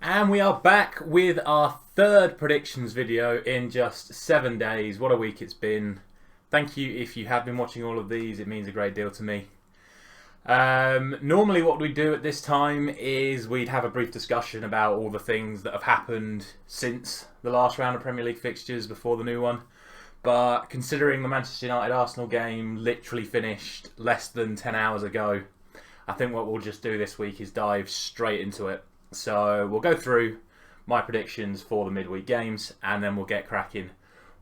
And we are back with our third predictions video in just 7 days. What a week it's been. Thank you if you have been watching all of these. It means a great deal to me. Normally what we do at this time is we'd have a brief discussion about all the things that have happened since the last round of Premier League fixtures before the new one. But considering the Manchester United-Arsenal game literally finished less than 10 hours ago, I think what we'll just do this week is dive straight into it. So we'll go through my predictions for the midweek games and then we'll get cracking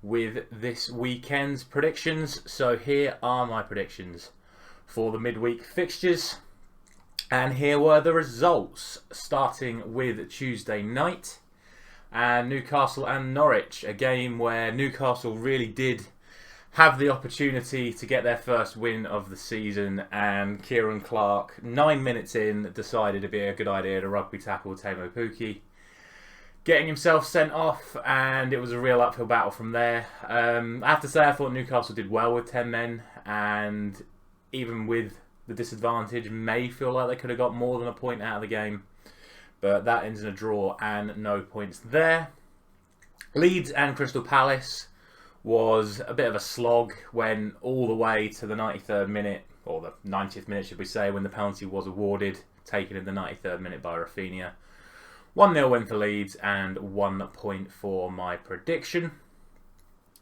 with this weekend's predictions. So here are my predictions for the midweek fixtures. And here were the results, starting with Tuesday night. And Newcastle and Norwich, a game where Newcastle really did have the opportunity to get their first win of the season, and Kieran Clark, 9 minutes in, decided it'd be a good idea to rugby tackle Teemu Pukki, getting himself sent off, and it was a real uphill battle from there. I have to say I thought Newcastle did well with 10 men, and even with the disadvantage, may feel like they could have got more than a point out of the game, but that ends in a draw and no points there. Leeds and Crystal Palace was a bit of a slog, went all the way to the 93rd minute, or the 90th minute should we say, when the penalty was awarded, taken in the 93rd minute by Rafinha. 1-0 win for Leeds and 1 point for my prediction.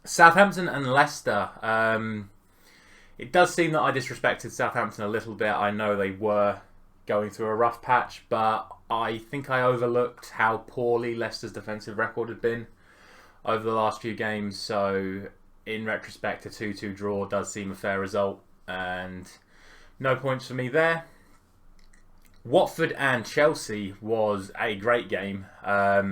Southampton and Leicester. It does seem that I disrespected Southampton a little bit. I know they were going through a rough patch, but I think I overlooked how poorly Leicester's defensive record had been over the last few games, so in retrospect a 2-2 draw does seem a fair result, and no points for me there. Watford and Chelsea was a great game. I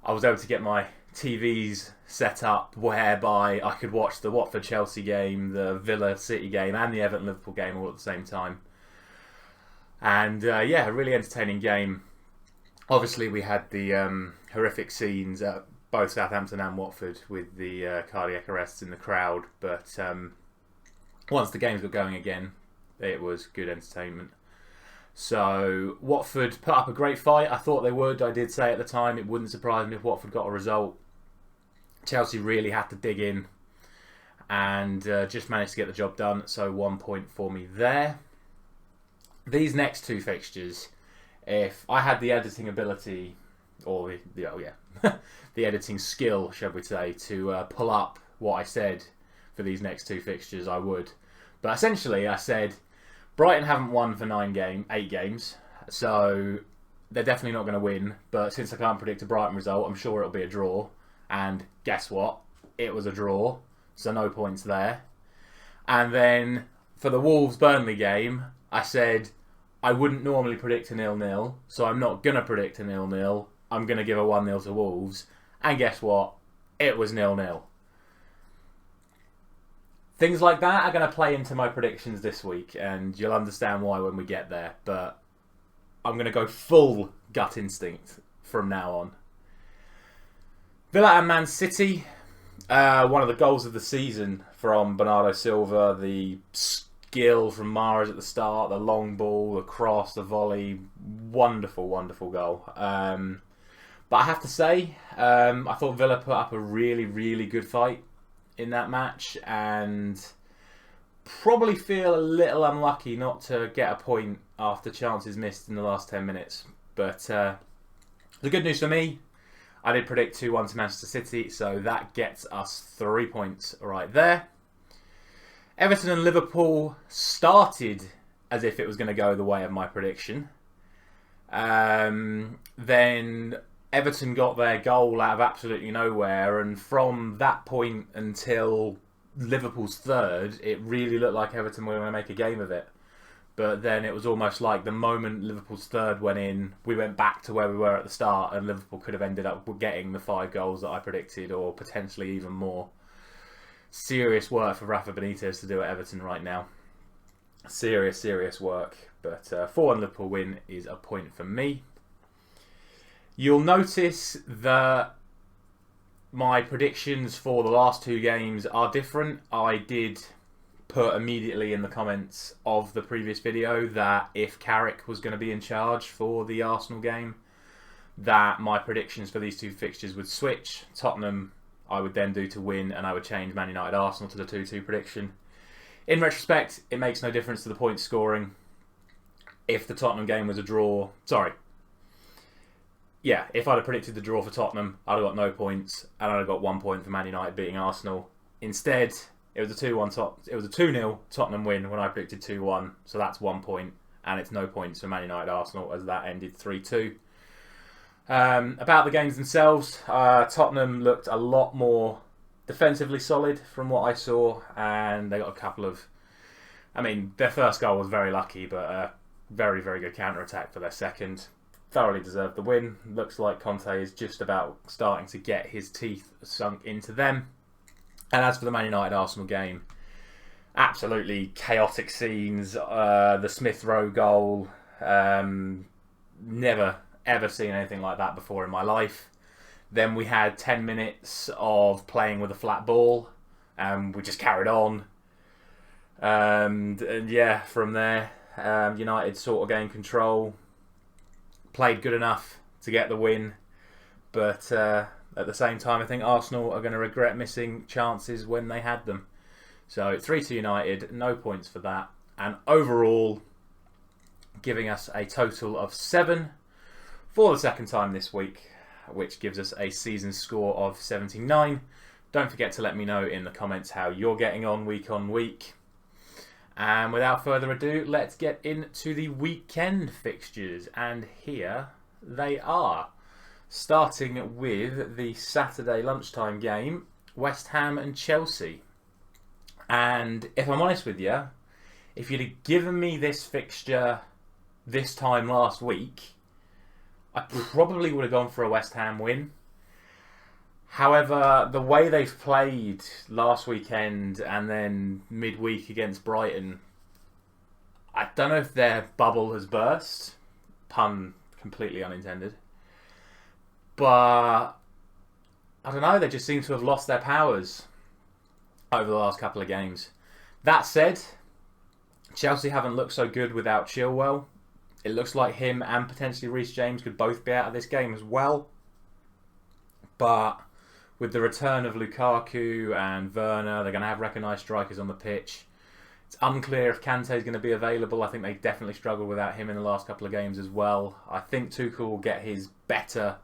was able to get my TVs set up whereby I could watch the Watford-Chelsea game, the Villa-City game and the Everton-Liverpool game all at the same time. And yeah, a really entertaining game. Obviously we had the horrific scenes at both Southampton and Watford with the cardiac arrests in the crowd, but once the games got going again, it was good entertainment. So Watford put up a great fight. I thought they would. I did say at the time it wouldn't surprise me if Watford got a result. Chelsea really had to dig in and just managed to get the job done, so 1 point for me there. These next two fixtures, if I had the editing ability, or the editing skill, shall we say, to pull up what I said for these next two fixtures, I would. But essentially, I said Brighton haven't won for 8 games, so they're definitely not going to win. But since I can't predict a Brighton result, I'm sure it'll be a draw. And guess what? It was a draw, so no points there. And then for the Wolves-Burnley game, I said I wouldn't normally predict a 0-0, so I'm not going to predict a 0-0. I'm going to give a 1-0 to Wolves. And guess what? It was 0-0. Things like that are going to play into my predictions this week, and you'll understand why when we get there. But I'm going to go full gut instinct from now on. Villa and Man City. One of the goals of the season from Bernardo Silva. The skill from Mahrez at the start, the long ball, the cross, the volley. Wonderful, wonderful goal. But I have to say, I thought Villa put up a really, really good fight in that match, and probably feel a little unlucky not to get a point after chances missed in the last 10 minutes. But the good news for me, I did predict 2-1 to Manchester City, so that gets us 3 points right there. Everton and Liverpool started as if it was going to go the way of my prediction. Then Everton got their goal out of absolutely nowhere, and from that point until Liverpool's third, it really looked like Everton were going to make a game of it. But then it was almost like the moment Liverpool's third went in, we went back to where we were at the start, and Liverpool could have ended up getting the 5 goals that I predicted, or potentially even more. Serious work for Rafa Benitez to do at Everton right now. Serious, serious work. But 4-1 Liverpool win is a point for me. You'll notice that my predictions for the last 2 games are different. I did put immediately in the comments of the previous video that if Carrick was going to be in charge for the Arsenal game, that my predictions for these two fixtures would switch. Tottenham I would then do to win, and I would change Man United Arsenal to the 2-2 prediction. In retrospect, it makes no difference to the point scoring. If the Tottenham game was a draw... if I'd have predicted the draw for Tottenham, I'd have got no points, and I'd have got 1 point for Man United beating Arsenal. Instead, it was a 2-0 Tottenham win when I predicted 2-1, so that's 1 point, and it's no points for Man United Arsenal as that ended 3-2. About the games themselves, Tottenham looked a lot more defensively solid from what I saw, and they got a couple of... their first goal was very lucky, but a very, very good counter-attack for their second. Thoroughly deserved the win. Looks like Conte is just about starting to get his teeth sunk into them. And as for the Man United Arsenal game, absolutely chaotic scenes. The Smith Rowe goal, never ever seen anything like that before in my life. Then we had 10 minutes of playing with a flat ball, and we just carried on. And yeah, from there, United sort of gained control. Played good enough to get the win, but at the same time I think Arsenal are going to regret missing chances when they had them. So 3-2 United, no points for that, and overall giving us a total of 7 for the second time this week, which gives us a season score of 79. Don't forget to let me know in the comments how you're getting on week. And without further ado, let's get into the weekend fixtures. And here they are. Starting with the Saturday lunchtime game, West Ham and Chelsea. And if I'm honest with you, if you'd have given me this fixture this time last week, I probably would have gone for a West Ham win. However, the way they've played last weekend and then midweek against Brighton, I don't know if their bubble has burst. Pun completely unintended. But, I don't know, they just seem to have lost their powers over the last couple of games. That said, Chelsea haven't looked so good without Chilwell. It looks like him and potentially Reece James could both be out of this game as well. But with the return of Lukaku and Werner, they're going to have recognised strikers on the pitch. It's unclear if Kante is going to be available. I think they definitely struggled without him in the last couple of games as well. I think Tuchel will get his better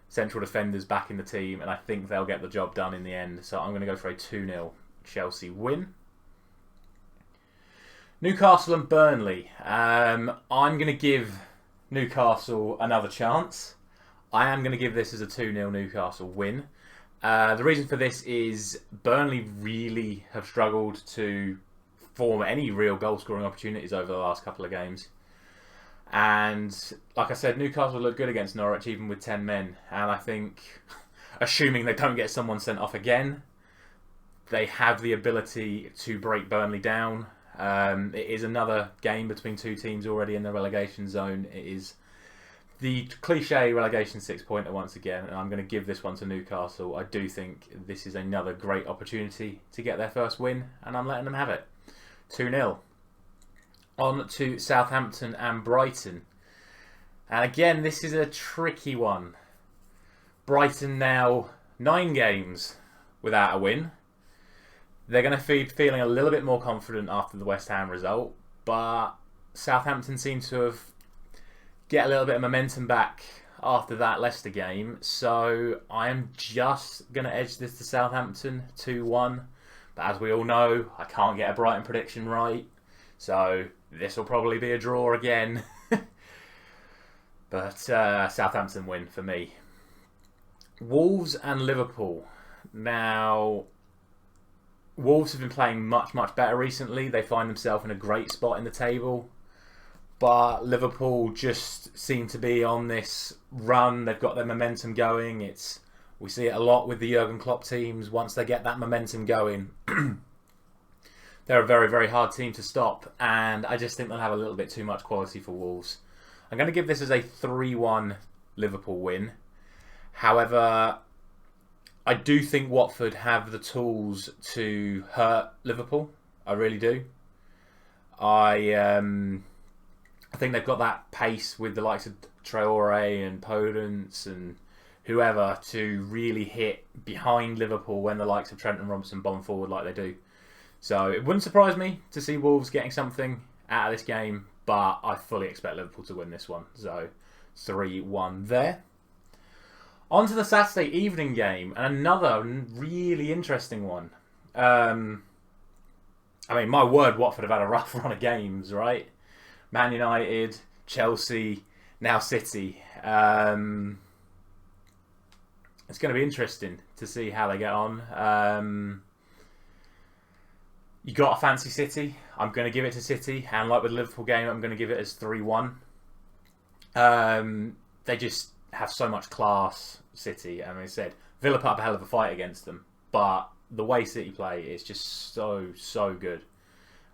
central defenders back in the team, and I think they'll get the job done in the end. So I'm going to go for a 2-0 Chelsea win. Newcastle and Burnley. I'm going to give Newcastle another chance. I am going to give this as a 2-0 Newcastle win. The reason for this is Burnley really have struggled to form any real goal-scoring opportunities over the last couple of games. And like I said, Newcastle look good against Norwich even with 10 men. And I think, assuming they don't get someone sent off again, they have the ability to break Burnley down. It is another game between two teams already in the relegation zone. It is the cliche relegation 6-pointer once again, and I'm going to give this one to Newcastle. I do think this is another great opportunity to get their first win, and I'm letting them have it. 2-0. On to Southampton and Brighton. And again, this is a tricky one. Brighton now 9 games without a win. They're going to be feeling a little bit more confident after the West Ham result, but Southampton seem to have get a little bit of momentum back after that Leicester game. So I am just going to edge this to Southampton 2-1. But as we all know, I can't get a Brighton prediction right. So this will probably be a draw again. But Southampton win for me. Wolves and Liverpool. Now, Wolves have been playing much, much better recently. They find themselves in a great spot in the table. But Liverpool just seem to be on this run. They've got their momentum going. We see it a lot with the Jurgen Klopp teams. Once they get that momentum going, they're a very, very hard team to stop. And I just think they'll have a little bit too much quality for Wolves. I'm going to give this as a 3-1 Liverpool win. However, I do think Watford have the tools to hurt Liverpool. I really do. I I think they've got that pace with the likes of Traore and Podence and whoever to really hit behind Liverpool when the likes of Trent and Robertson bomb forward like they do. So it wouldn't surprise me to see Wolves getting something out of this game, but I fully expect Liverpool to win this one. So 3-1 there. On to the Saturday evening game, and another really interesting one. I mean, my word, Watford have had a rough run of games, right? Man United, Chelsea, now City. It's going to be interesting to see how they get on. You got a fancy City. I'm going to give it to City. And like with the Liverpool game, I'm going to give it as 3-1. They just have so much class, City. I mean, I said, Villa put up a hell of a fight against them. But the way City play is just so good.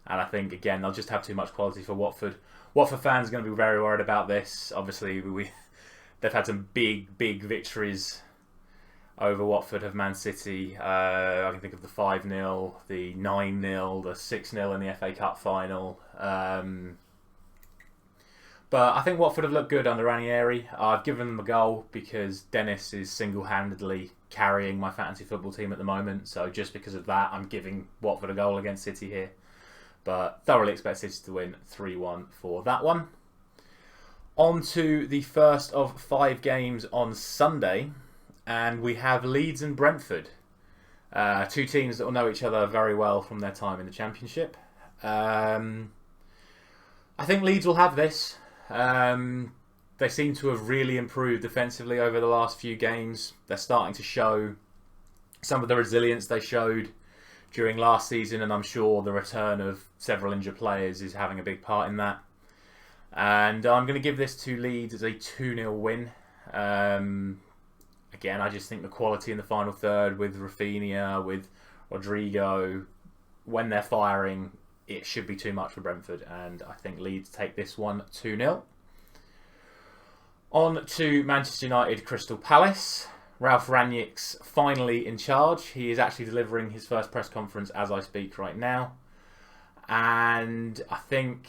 And I think, again, they'll just have too much quality for Watford. Watford fans are going to be very worried about this. Obviously, they've had some big victories over Watford of Man City. I can think of the 5-0, the 9-0, the 6-0 in the FA Cup final. But I think Watford have looked good under Ranieri. I've given them a goal because Dennis is single-handedly carrying my fantasy football team at the moment. So just because of that, I'm giving Watford a goal against City here. But thoroughly expect City to win 3-1 for that one. On to the first of 5 games on Sunday. And we have Leeds and Brentford. 2 teams that will know each other very well from their time in the Championship. I think Leeds will have this. They seem to have really improved defensively over the last few games. They're starting to show some of the resilience they showed during last season, and I'm sure the return of several injured players is having a big part in that. And I'm going to give this to Leeds as a 2-0 win. Again, I just think the quality in the final third with Rafinha, with Rodrigo, when they're firing, it should be too much for Brentford, and I think Leeds take this one 2-0. On to Manchester United Crystal Palace. Ralph Rangnick's finally in charge. He is actually delivering his first press conference as I speak right now. And I think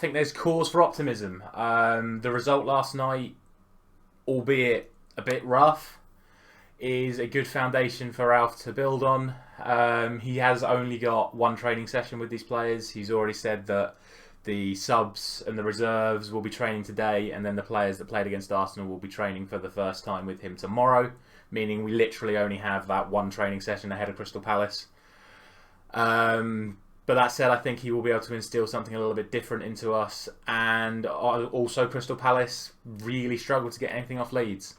there's cause for optimism. The result last night, albeit a bit rough, is a good foundation for Ralph to build on. He has only got 1 training session with these players. He's already said that the subs and the reserves will be training today, and then the players that played against Arsenal will be training for the first time with him tomorrow, meaning we literally only have that 1 training session ahead of Crystal Palace. But that said, I think he will be able to instill something a little bit different into us. And also Crystal Palace really struggled to get anything off Leeds.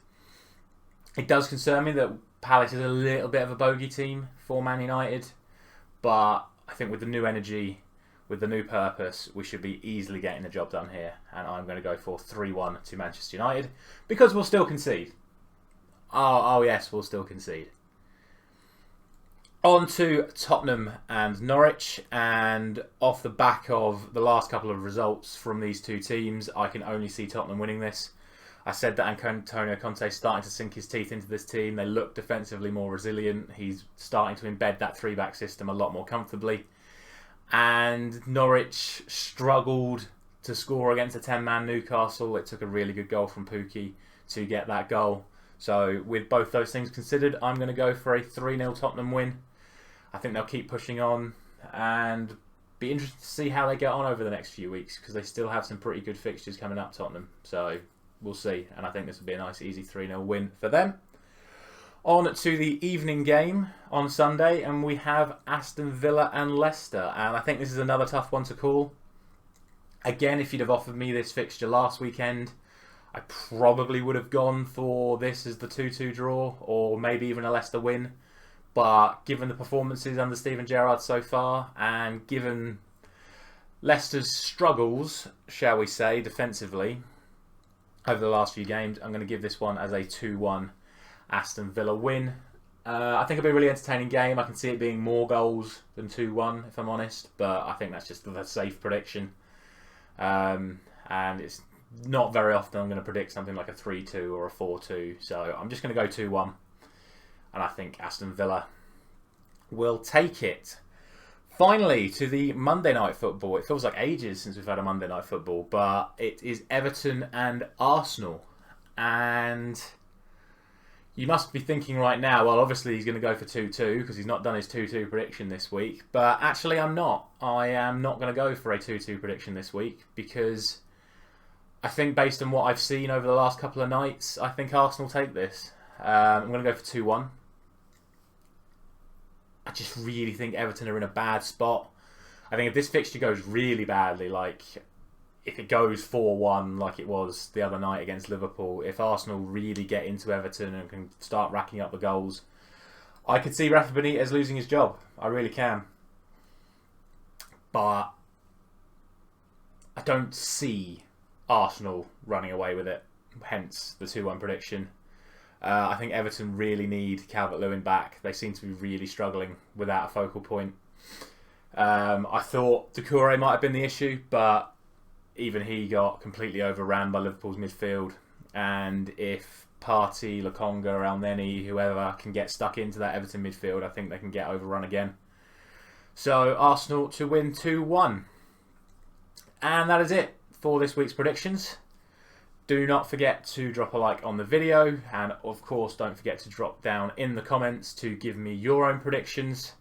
It does concern me that Palace is a little bit of a bogey team for Man United. But I think with the new energy, with the new purpose, we should be easily getting the job done here. And I'm going to go for 3-1 to Manchester United. Because we'll still concede. Oh yes, we'll still concede. On to Tottenham and Norwich, and off the back of the last couple of results from these 2 teams, I can only see Tottenham winning this. I said that Antonio Conte is starting to sink his teeth into this team. They look defensively more resilient. He's starting to embed that 3-back system a lot more comfortably. And Norwich struggled to score against a 10-man Newcastle. It took a really good goal from Pukki to get that goal. So with both those things considered, I'm going to go for a 3-0 Tottenham win. I think they'll keep pushing on, and be interested to see how they get on over the next few weeks, because they still have some pretty good fixtures coming up, Tottenham. So we'll see, and I think this will be a nice easy 3-0 win for them. On to the evening game on Sunday, and we have Aston Villa and Leicester, and I think this is another tough one to call. Again, if you'd have offered me this fixture last weekend, I probably would have gone for this as the 2-2 draw, or maybe even a Leicester win. But given the performances under Steven Gerrard so far, and given Leicester's struggles, shall we say, defensively over the last few games, I'm going to give this one as a 2-1 Aston Villa win. I think it'll be a really entertaining game. I can see it being more goals than 2-1, if I'm honest. But I think that's just the safe prediction. And it's not very often I'm going to predict something like a 3-2 or a 4-2. So I'm just going to go 2-1. And I think Aston Villa will take it. Finally, to the Monday night football. It feels like ages since we've had a Monday night football, but it is Everton and Arsenal. And you must be thinking right now, well, obviously he's going to go for 2-2 because he's not done his 2-2 prediction this week. But actually, I'm not. I am not going to go for a 2-2 prediction this week because I think based on what I've seen over the last couple of nights, I think Arsenal take this. I'm going to go for 2-1. I just really think Everton are in a bad spot. I think if this fixture goes really badly, like if it goes 4-1 like it was the other night against Liverpool, if Arsenal really get into Everton and can start racking up the goals, I could see Rafa Benitez losing his job. I really can. But I don't see Arsenal running away with it, hence the 2-1 prediction. I think Everton really need Calvert-Lewin back. They seem to be really struggling without a focal point. I thought Doucouré might have been the issue, but even he got completely overran by Liverpool's midfield. And if Partey, Lokonga, Elneny, whoever can get stuck into that Everton midfield, I think they can get overrun again. So Arsenal to win 2-1. And that is it for this week's predictions. Do not forget to drop a like on the video, and of course don't forget to drop down in the comments to give me your own predictions.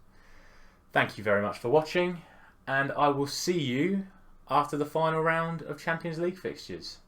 Thank you very much for watching, and I will see you after the final round of Champions League fixtures.